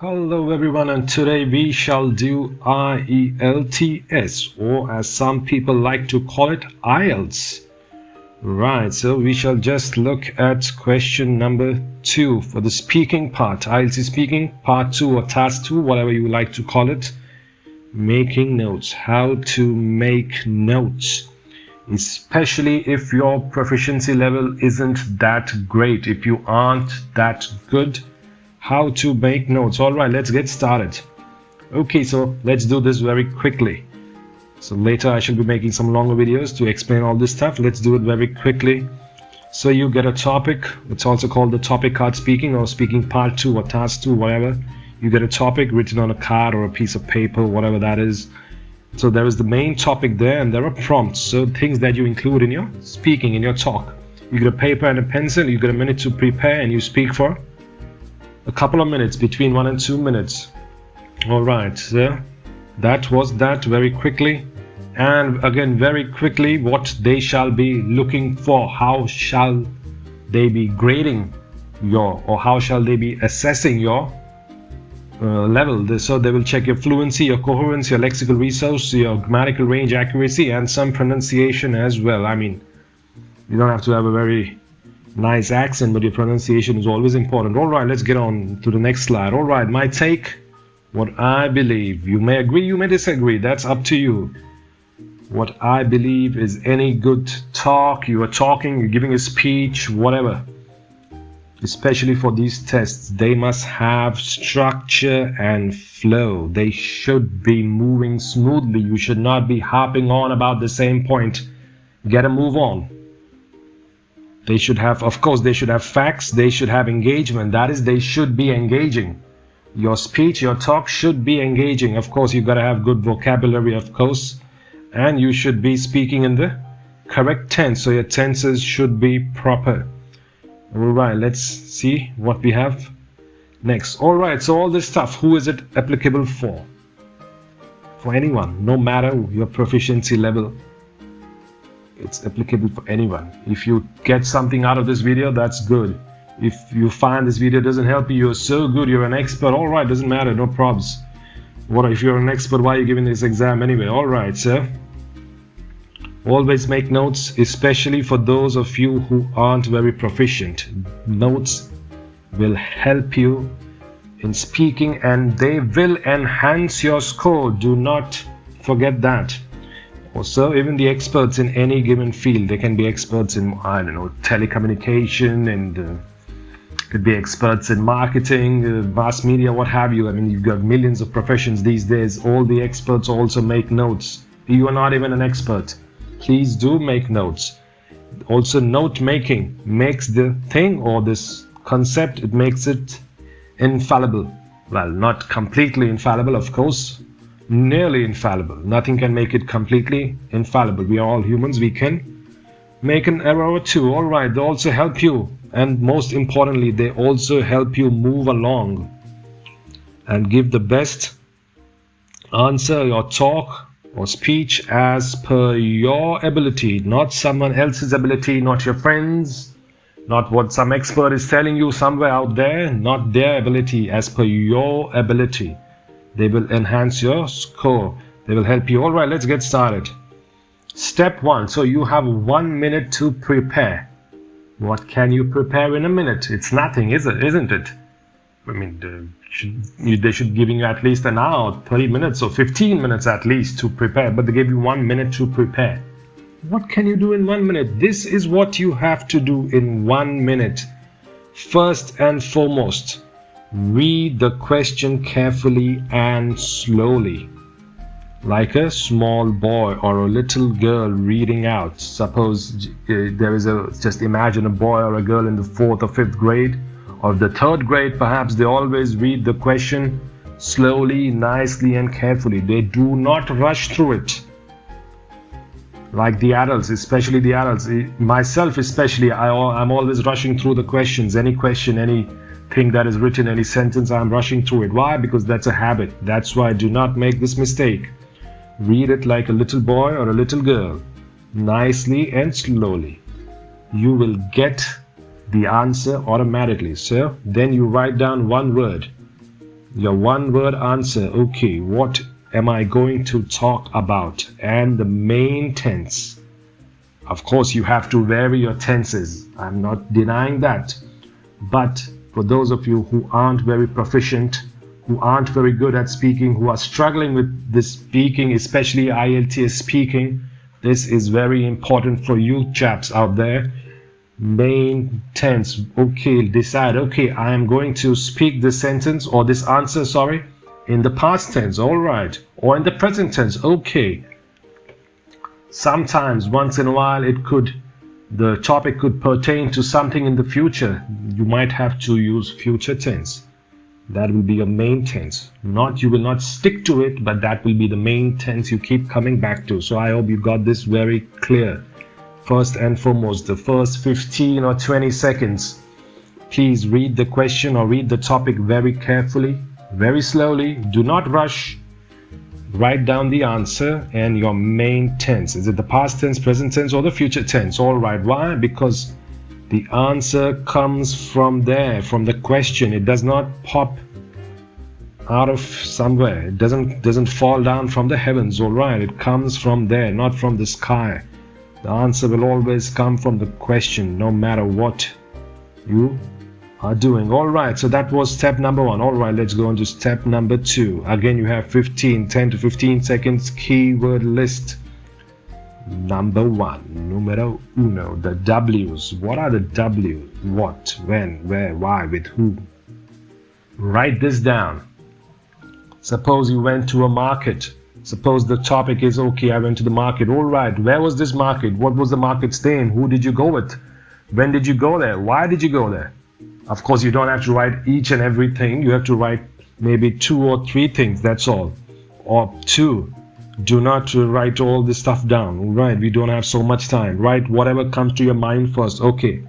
Hello everyone, and today we shall do IELTS, or as some people like to call it, IELTS. Right, so we shall just look at question number 2 for the speaking part. IELTS speaking part 2 or task 2, whatever you like to call it. Making notes, how to make notes, especially if your proficiency level isn't that great, if you aren't that good. How to make notes. All right, let's get started. Okay, so let's do this very quickly. So later I shall be making some longer videos to explain all this stuff. Let's do it very quickly. So you get a topic. It's also called the topic card speaking, or speaking part 2 or task 2, whatever. You get a topic written on a card or a piece of paper, whatever that is. So there is the main topic there, and there are prompts, so things that you include in your speaking, in your talk. You get a paper and a pencil. You get a minute to prepare, and you speak for a couple of minutes, between 1 and 2 minutes. All right, so that was that very quickly. And again, very quickly, what they shall be looking for. How shall they be grading your, or how shall they be assessing your level? So they will check your fluency, your coherence, your lexical resource, your grammatical range, accuracy, and some pronunciation as well. I mean, you don't have to have a very nice accent, but your pronunciation is always important. All right, let's get on to the next slide. All right, my take, what I believe. You may agree, you may disagree. That's up to you. What I believe is any good talk, you are talking, you're giving a speech, whatever, especially for these tests, they must have structure and flow. They should be moving smoothly. You should not be harping on about the same point. Get a move on. They should have, of course, they should have facts, they should have engagement. That is, they should be engaging. Your speech, your talk should be engaging. Of course, you've got to have good vocabulary, of course, and you should be speaking in the correct tense, so your tenses should be proper. All right, let's see what we have next. All right, so all this stuff, who is it applicable for? For anyone, no matter your proficiency level. It's applicable for anyone. If you get something out of this video, that's good. If you find this video doesn't help you, you're so good, you're an expert, all right, doesn't matter, no probs. What if you're an expert, why are you giving this exam anyway? All right, sir. Always make notes, especially for those of you who aren't very proficient. Notes will help you in speaking, and they will enhance your score. Do not forget that. Also, even the experts in any given field, they can be experts in, I don't know, telecommunication, and could be experts in marketing, mass media, what have you. I mean, you've got millions of professions these days. All the experts also make notes. You are not even an expert. Please do make notes. Also, note making makes the thing, or this concept, it makes it infallible. Well, not completely infallible, of course. Nearly infallible. Nothing can make it completely infallible. We are all humans. We can make an error or two. All right, they also help you, and most importantly, they also help you move along and give the best answer, your talk or speech, as per your ability, not someone else's ability, not your friends, not what some expert is telling you somewhere out there, not their ability, as per your ability. They will enhance your score. They will help you. All right, let's get started. Step 1. So you have 1 minute to prepare. What can you prepare in a minute? It's nothing, isn't it? I mean, they should be giving you at least an hour, 30 minutes or 15 minutes at least to prepare. But they gave you 1 minute to prepare. What can you do in 1 minute? This is what you have to do in 1 minute. First and foremost, read the question carefully and slowly, like a small boy or a little girl reading out. Suppose there is just imagine a boy or a girl in the 4th or 5th grade, or the 3rd grade perhaps. They always read the question slowly, nicely, and carefully. They do not rush through it like the adults, especially the adults. Myself especially, I'm always rushing through the questions. Any question, any thing that is written, any sentence, I'm rushing through it. Why? Because that's a habit. That's why do not make this mistake. Read it like a little boy or a little girl, nicely and slowly. You will get the answer automatically. So then you write down one word. Your one word answer. Okay, what am I going to talk about? And the main tense. Of course, you have to vary your tenses. I'm not denying that. But for those of you who aren't very proficient, who aren't very good at speaking, who are struggling with this speaking, especially IELTS speaking, this is very important for you chaps out there. Main tense. Okay, decide. Okay, I am going to speak this sentence or this answer, sorry, in the past tense, all right, or in the present tense. Okay. Sometimes, once in a while, the topic could pertain to something in the future. You might have to use future tense. That will be your main tense. You will not stick to it, but that will be the main tense you keep coming back to. So I hope you got this very clear. First and foremost, the first 15 or 20 seconds, please read the question or read the topic very carefully, very slowly. Do not rush. Write down the answer and your main tense. Is it the past tense, present tense, or the future tense? All right. Why? Because the answer comes from there, from the question. It does not pop out of somewhere. It doesn't fall down from the heavens. All right. It comes from there, not from the sky. The answer will always come from the question, no matter what you are doing. All right, so that was step number 1. All right, let's go on to step number 2. Again, you have 10 to 15 seconds keyword list. Number 1, numero uno, the W's. What are the W's? What, when, where, why, with who? Write this down. Suppose you went to a market. Suppose the topic is, okay, I went to the market. All right, where was this market? What was the market's name? Who did you go with? When did you go there? Why did you go there? Of course, you don't have to write each and everything. You have to write maybe 2 or 3 things, that's all. Or 2. Do not write all this stuff down. All right, we don't have so much time. Write whatever comes to your mind first. Okay.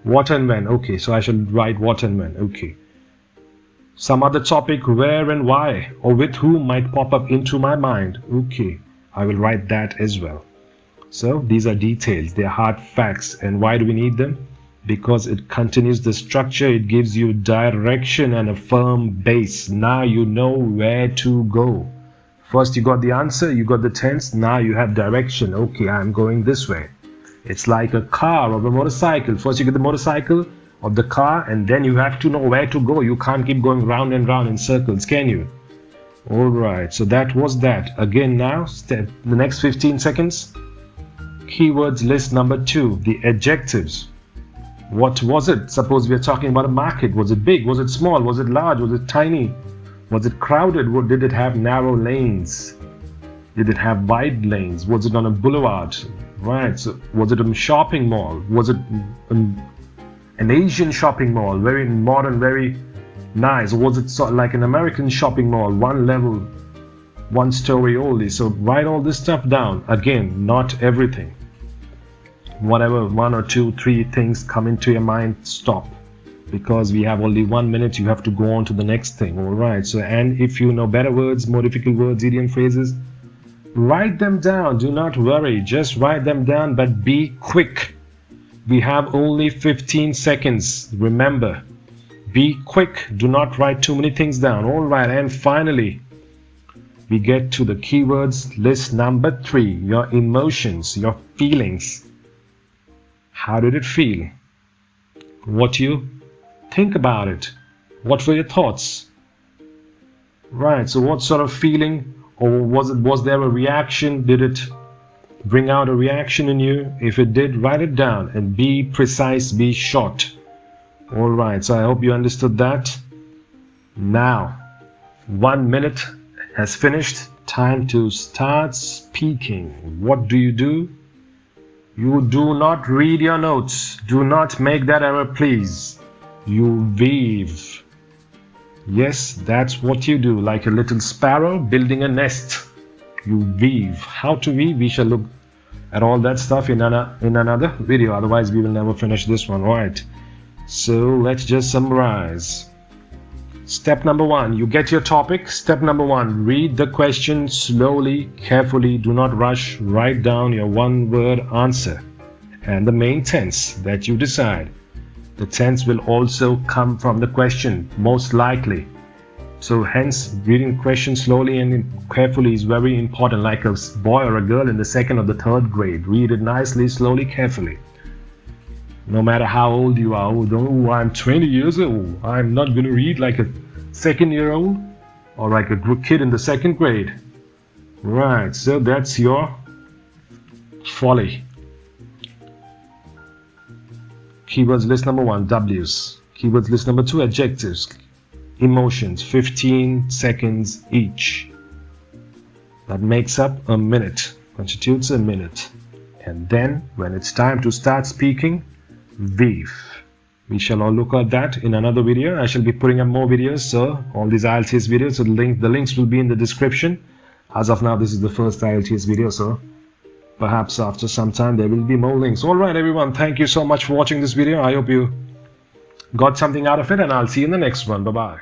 What and when? Okay, so I should write what and when. Okay. Some other topic, where and why, or with whom might pop up into my mind. Okay, I will write that as well. So these are details, they are hard facts. And why do we need them? Because it continues the structure, it gives you direction and a firm base. Now you know where to go. First you got the answer, you got the tense, now you have direction. Okay, I'm going this way. It's like a car or a motorcycle. First you get the motorcycle of the car, and then you have to know where to go. You can't keep going round and round in circles, can you? All right, so that was that. Again, now the next 15 seconds, keywords list number 2, the adjectives. What was it? Suppose we are talking about a market. Was it big? Was it small? Was it large? Was it tiny? Was it crowded? Did it have narrow lanes? Did it have wide lanes? Was it on a boulevard? Right, so was it a shopping mall? Was it an Asian shopping mall, very modern, very nice? Or was it sort of like an American shopping mall, 1 level, 1 story only? So write all this stuff down. Again, not everything. Whatever 1 or 2, 3 things come into your mind, stop. Because we have only 1 minute, you have to go on to the next thing. All right. So, and if you know better words, more difficult words, idiom phrases, write them down. Do not worry. Just write them down, but be quick. We have only 15 seconds. Remember, be quick. Do not write too many things down. All right. And finally, we get to the keywords list number 3. Your emotions, your feelings. How did it feel? What do you think about it? What were your thoughts? Right. So what sort of feeling, or was there a reaction? Did it bring out a reaction in you? If it did, write it down and be precise, be short. All right, so I hope you understood that. Now, 1 minute has finished. Time to start speaking. What do? You do not read your notes. Do not make that error, please. You weave. Yes, that's what you do, like a little sparrow building a nest. You weave. How to weave? We shall look at all that stuff in another video. Otherwise, we will never finish this one. Right. So let's just summarize. Step number 1, you get your topic. Step number 1, read the question slowly, carefully. Do not rush. Write down your 1-word answer and the main tense that you decide. The tense will also come from the question, most likely. So hence reading questions slowly and carefully is very important, like a boy or a girl in the 2nd or the 3rd grade. Read it nicely, slowly, carefully. No matter how old you are. Oh, I'm 20 years old. I'm not going to read like a 2nd-year-old or like a kid in the 2nd grade. Right, so that's your folly. Keywords list number 1, W's. Keywords list number 2, adjectives. Emotions, 15 seconds each. That makes up a minute, constitutes a minute. And then when it's time to start speaking, weave. We shall all look at that in another video. I shall be putting up more videos, so all these IELTS videos, so the links will be in the description. As of now, this is the first IELTS video, so perhaps after some time there will be more links. Alright everyone, thank you so much for watching this video. I hope you got something out of it, and I'll see you in the next one. Bye bye.